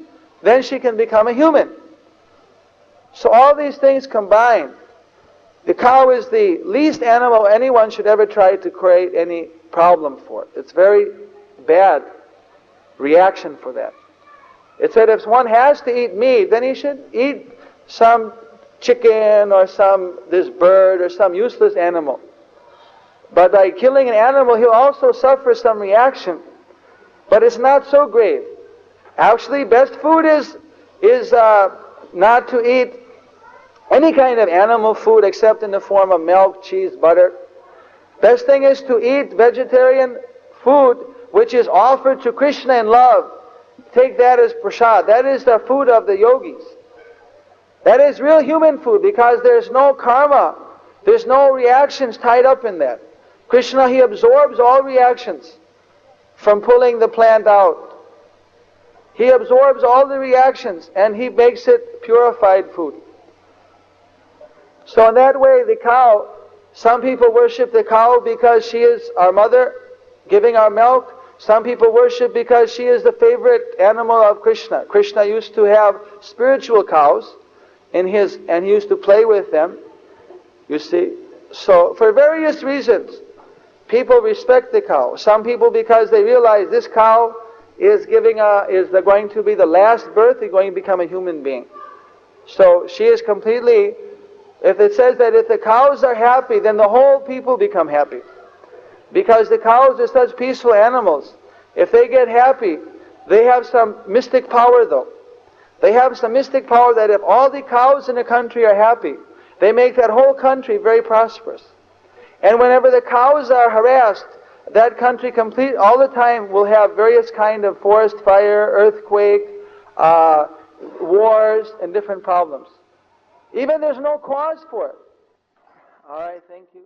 then she can become a human. So all these things combined The cow is the least animal anyone should ever try to create any problem for. It's very bad reaction for that. It said if one has to eat meat, then he should eat some chicken or this bird or some useless animal. But by killing an animal, he'll also suffer some reaction. But it's not so grave. Actually, best food is not to eat any kind of animal food except in the form of milk, cheese, butter. Best thing is to eat vegetarian food which is offered to Krishna in love. Take that as prasad. That is the food of the yogis. That is real human food because there's no karma. There's no reactions tied up in that. Krishna, he absorbs all reactions from pulling the plant out. He absorbs all the reactions and he makes it purified food. So in that way, the cow, some people worship the cow because she is our mother, giving our milk. Some people worship because she is the favorite animal of Krishna. Krishna used to have spiritual cows and he used to play with them, you see. So for various reasons, people respect the cow. Some people because they realize this cow is going to be the last birth, is going to become a human being. So she is completely, if it says that if the cows are happy, then the whole people become happy. Because the cows are such peaceful animals. If they get happy, they have some mystic power though. They have some mystic power that if all the cows in the country are happy, they make that whole country very prosperous. And whenever the cows are harassed, that country all the time will have various kind of forest fire, earthquake, wars, and different problems. Even there's no cause for it. All right, thank you.